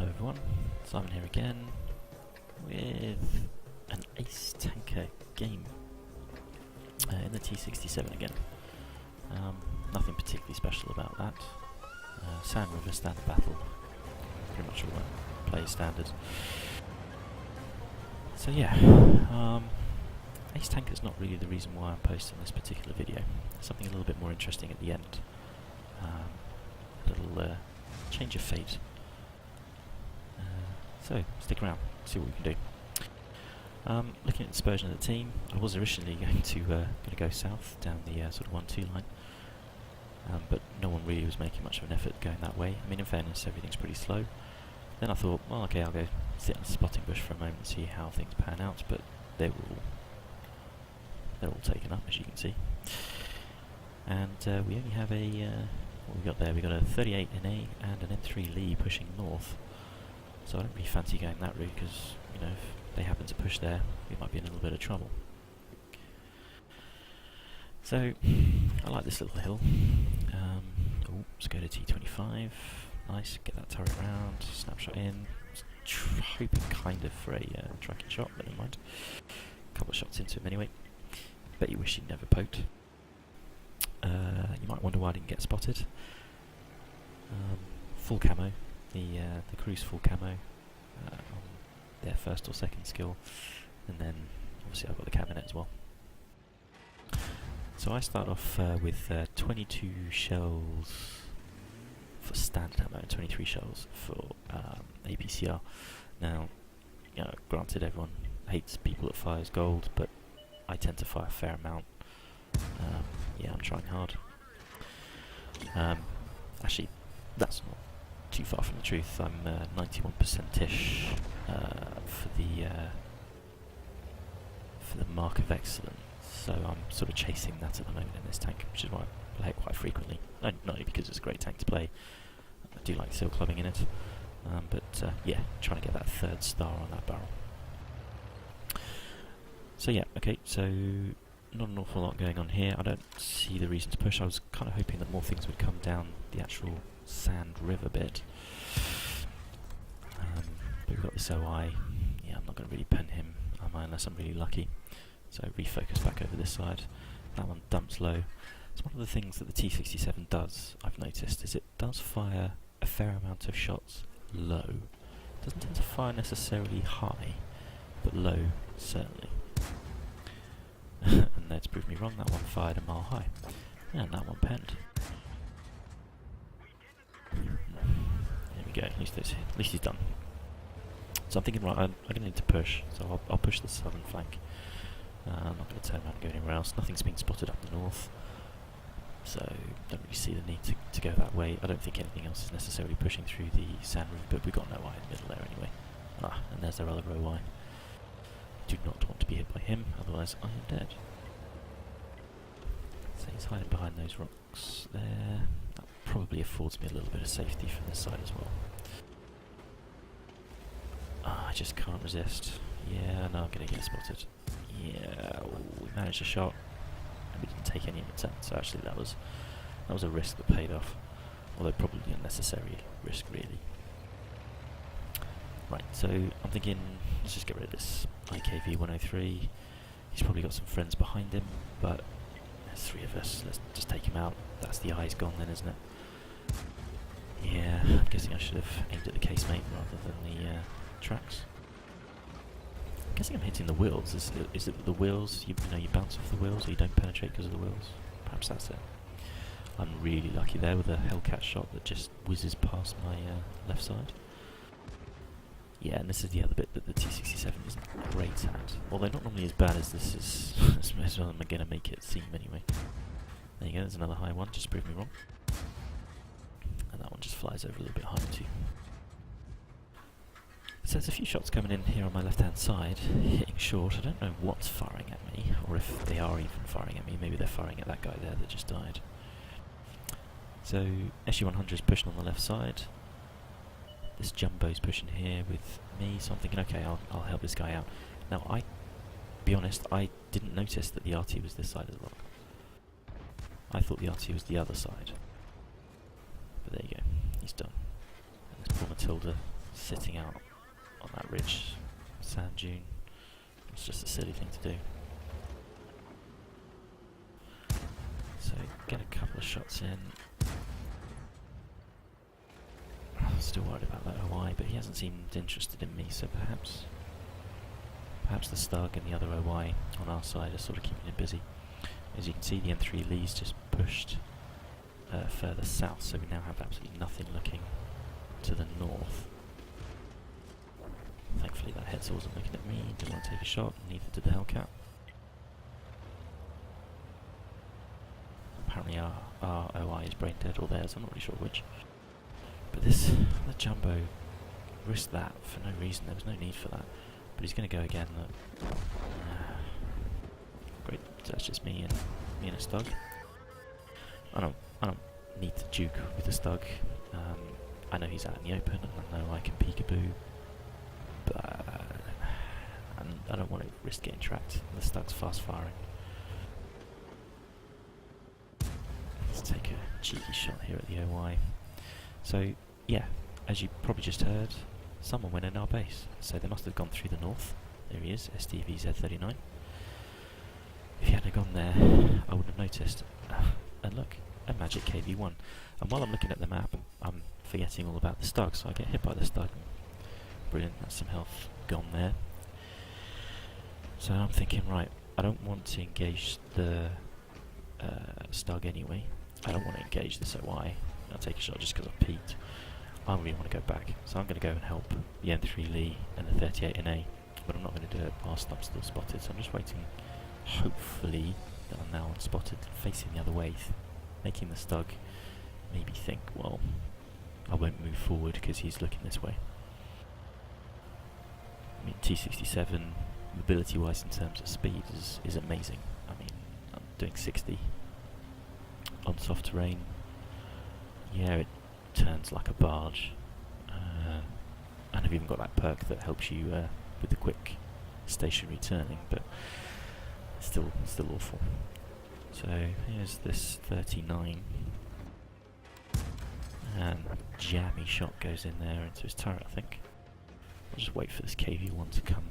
everyone, Simon here again with an ace tanker game in the T67 again. Nothing particularly special about that. Sand River standard battle, pretty much all that play standard. So yeah, ace tanker is not really the reason why I'm posting this particular video. There's something a little bit more interesting at the end. A little change of fate. So stick around, see what we can do. Looking at the dispersion of the team, I was originally going to go south down the sort of 1-2 line, but no one really was making much of an effort going that way. I mean, in fairness, everything's pretty slow. Then I thought, well, okay, I'll go sit on the spotting bush for a moment and see how things pan out. But they're all taken up, as you can see. And we only have a what we got there? We got a 38 NA and an N3 Lee pushing north. So I don't really fancy going that route because, you know, if they happen to push there, we might be in a little bit of trouble. So I like this little hill. Let's go to T25. Nice, get that turret round, snapshot in. Hoping kind of for a tracking shot, but never mind. A couple of shots into him anyway. Bet you wish he'd never poked. You might wonder why I didn't get spotted. Full camo. The crew's full camo on their first or second skill, and then obviously I've got the caminet as well. So I start off with 22 shells for standard ammo and 23 shells for APCR. Now, you know, granted, everyone hates people that fires gold, but I tend to fire a fair amount. Yeah, I'm trying hard. Actually, that's not too far from the truth. I'm 91%ish for the mark of excellence. So I'm sort of chasing that at the moment in this tank, which is why I play it quite frequently. Not only because it's a great tank to play, I do like seal clubbing in it, but yeah, trying to get that third star on that barrel. So yeah, okay, so not an awful lot going on here. I don't see the reason to push. I was kind of hoping that more things would come down the actual Sand River bit. But we've got this OI. Yeah, I'm not going to really pen him, am I, unless I'm really lucky. So refocus back over this side. That one dumps low. So one of the things that the T67 does, I've noticed, is it does fire a fair amount of shots low. It doesn't tend to fire necessarily high, but low certainly. And that's proved me wrong. That one fired a mile high, and that one penned. There we go. At least he's done. So I'm thinking, right, I'm going to need to push. So I'll push the southern flank. I'm not going to turn around and go anywhere else. Nothing's been spotted up the north, so don't really see the need to go that way. I don't think anything else is necessarily pushing through the Sand River, but we've got no eye in the middle there anyway. Ah, and there's our other OI. Do not want to be hit by him, otherwise I am dead. So he's hiding behind those rocks there. That probably affords me a little bit of safety from this side as well. Ah, I just can't resist. Yeah, no, I'm going to get spotted. Yeah, we managed a shot, and we didn't take any in return. So actually, that was a risk that paid off, although probably unnecessary risk, really. Right, so I'm thinking, let's just get rid of this IKV 103. He's probably got some friends behind him, but there's three of us. Let's just take him out. That's the eyes gone then, isn't it? Yeah, I'm guessing I should have aimed at the casemate rather than the tracks. I'm guessing I'm hitting the wheels. Is it that the wheels, you bounce off the wheels, or you don't penetrate because of the wheels? Perhaps that's it. I'm really lucky there with a Hellcat shot that just whizzes past my left side. Yeah, and this is the other bit that the T67 isn't great at. Although not normally as bad as this is, as well I'm going to make it seem anyway. There you go, there's another high one, just to prove me wrong. And that one just flies over a little bit higher too. So there's a few shots coming in here on my left hand side, hitting short. I don't know what's firing at me, or if they are even firing at me. Maybe they're firing at that guy there that just died. So SU-100 is pushing on the left side. This jumbo's pushing here with me, so I'm thinking, okay, I'll help this guy out. Now, be honest, I didn't notice that the RT was this side as well. I thought the RT was the other side. But there you go, he's done. And this poor Matilda sitting out on that ridge sand dune. It's just a silly thing to do. So get a couple of shots in. I'm still worried about that OI, but he hasn't seemed interested in me, so perhaps the Stug and the other OI on our side are sort of keeping him busy. As you can see, the M3 Lee's just pushed further south, so we now have absolutely nothing looking to the north. Thankfully that Hetzel wasn't looking at me, didn't want to take a shot, neither did the Hellcat. Apparently our OI is brain dead, or theirs, I'm not really sure which. But the Jumbo risked that for no reason, there was no need for that. But he's going to go again. Great, so that's just me and a Stug. I don't need to duke with the Stug. I know he's out in the open, and I know I can peekaboo, but I don't want to risk getting tracked. The Stug's fast firing. Let's take a cheeky shot here at the OI. So yeah, as you probably just heard, someone went in our base, so they must have gone through the north. There he is, STVZ39. If he hadn't gone there, I wouldn't have noticed. And look, a magic KV1. And while I'm looking at the map, I'm forgetting all about the Stug, so I get hit by the Stug. Brilliant, that's some health gone there. So I'm thinking, right, I don't want to engage the Stug anyway. I don't want to engage this OI. I'll take a shot just because I've peeked. I really want to go back, so I'm going to go and help the M3 Lee and the 38NA, but I'm not going to do it whilst I'm still spotted, so I'm just waiting, hopefully, that I'm now unspotted, facing the other way, making the Stug maybe think, well, I won't move forward because he's looking this way. I mean, T67, mobility-wise in terms of speed, is amazing. I mean, I'm doing 60 on soft terrain. Yeah, it turns like a barge, and I've even got that perk that helps you with the quick stationary turning, but still awful. So here's this 39, and jammy shot goes in there into his turret, I think. I'll just wait for this KV1 to come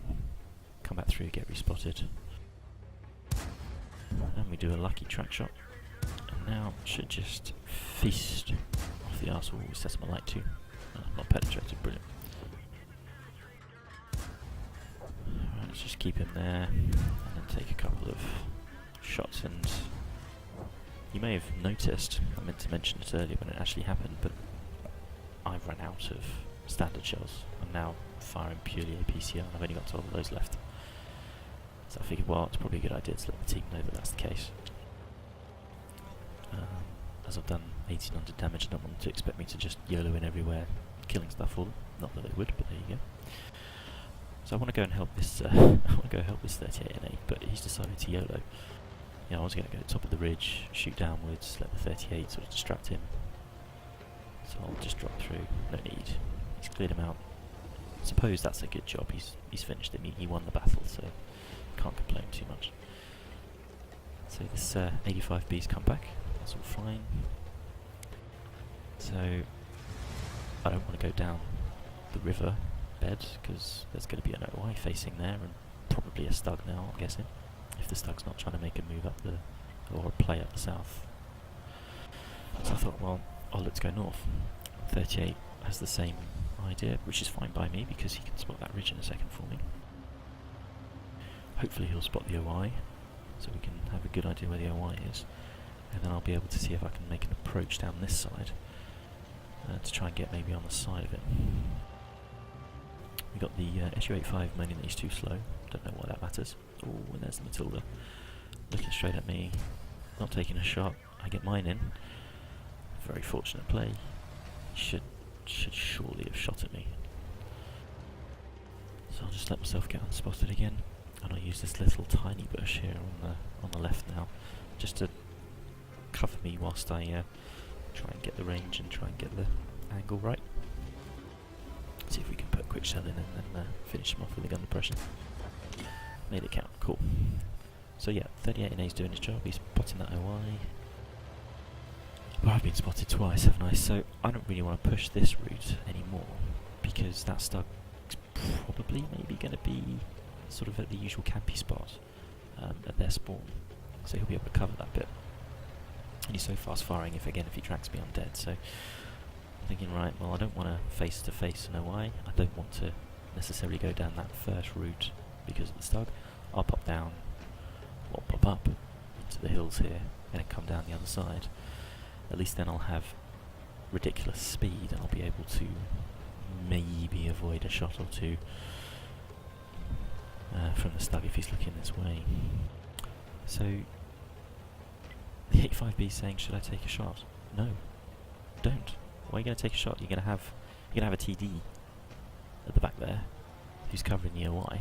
back through, get respotted, and we do a lucky track shot. And now should just feast off the arsehole we set him a light to. Not penetrated, brilliant. Right, let's just keep him there and then take a couple of shots. And you may have noticed, I meant to mention it earlier when it actually happened, but I've run out of standard shells. I'm now firing purely APCR, and I've only got 12 of those left. So I figured, well, it's probably a good idea to let the team know that that's the case. As I've done 1800 damage, I don't want them to expect me to just YOLO in everywhere, killing stuff for them. Not that they would, but there you go. So I want to go and help this. I want to go help this 38NA, but he's decided to YOLO. I was going to go top of the ridge, shoot downwards, let the 38 sort of distract him. So I'll just drop through. No need. He's cleared him out. I suppose that's a good job. He's finished him. He won the battle, so can't complain too much. So this 85B's come back. That's all fine. So I don't want to go down the river bed because there's going to be an OI facing there and probably a Stug now, I'm guessing, if the Stug's not trying to make a move up or a play up the south. So I thought, well, I'll look to go north. 38 has the same idea, which is fine by me because he can spot that ridge in a second for me. Hopefully he'll spot the OI so we can have a good idea where the OI is, and then I'll be able to see if I can make an approach down this side to try and get maybe on the side of it. We got the SU-85 mainly that he's too slow, don't know why that matters. Oh, and there's the Matilda looking straight at me, not taking a shot. I get mine in. Very fortunate play. He should surely have shot at me. So I'll just let myself get unspotted again, and I'll use this little tiny bush here on the left now, just to cover me whilst I try and get the range and try and get the angle right. See if we can put a quick shell in and then finish him off with a gun depression. Made it count, cool. So yeah, 38NA's doing his job, he's spotting that OI. Well, I've been spotted twice, haven't I? So I don't really want to push this route anymore because that stug's probably maybe going to be sort of at the usual campy spot at their spawn, so he'll be able to cover that bit. And he's so fast firing if he tracks me, I'm dead. So I'm thinking, right, well, I don't want to face to face an OI. I don't want to necessarily go down that first route because of the stug. I'll pop down, or pop up into the hills here, and then come down the other side. At least then I'll have ridiculous speed, and I'll be able to maybe avoid a shot or two from the stug if he's looking this way. So the 85B is saying, should I take a shot? No, don't. Why are you going to take a shot? You're going to have a TD at the back there who's covering the OI.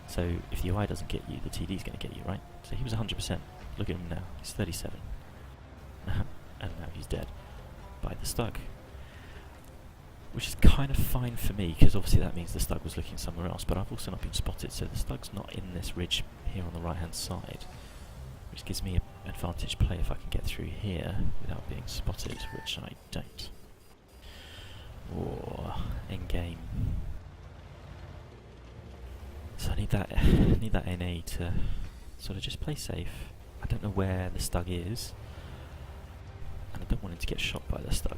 So if the OI doesn't get you, the TD's going to get you, right? So he was 100%. Look at him now. He's 37. And now he's dead by the stug. Which is kind of fine for me, because obviously that means the stug was looking somewhere else, but I've also not been spotted, so the stug's not in this ridge here on the right-hand side, which gives me an advantage play if I can get through here without being spotted, which I don't. Or endgame. So I need that NA to sort of just play safe. I don't know where the stug is, and I don't want him to get shot by the stug.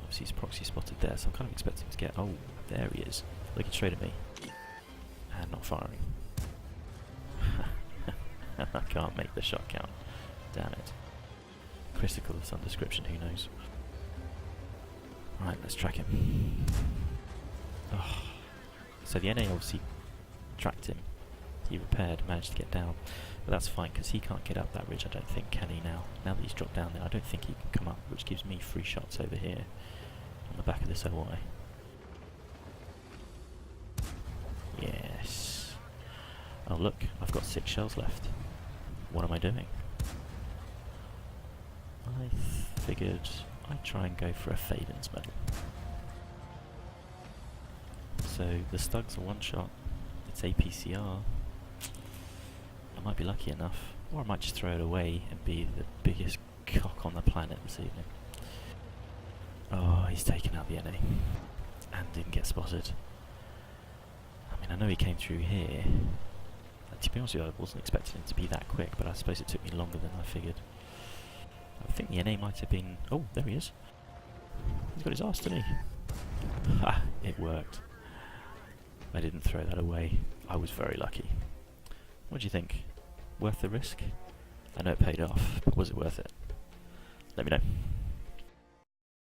Obviously he's proxy spotted there, so I'm kind of expecting him to get... Oh, there he is, looking straight at me, and not firing. I can't make the shot count. Damn it. Critical of some description, who knows. Right, let's track him. Oh. So the NA obviously tracked him. He repaired, managed to get down. But that's fine, because he can't get up that ridge, I don't think, can he now? Now that he's dropped down there, I don't think he can come up, which gives me free shots over here on the back of this OI. Yes. Oh look, I've got 6 shells left. What am I doing? I figured I'd try and go for a Fadin's medal. So the stug's a one shot, it's APCR. I might be lucky enough, or I might just throw it away and be the biggest cock on the planet this evening. Oh, he's taken out the NA and didn't get spotted. I mean, I know he came through here. To be honest with you, I wasn't expecting him to be that quick, but I suppose it took me longer than I figured. I think the NA might have been... Oh, there he is. He's got his arse, didn't he? Ha! It worked. I didn't throw that away. I was very lucky. What do you think? Worth the risk? I know it paid off, but was it worth it? Let me know.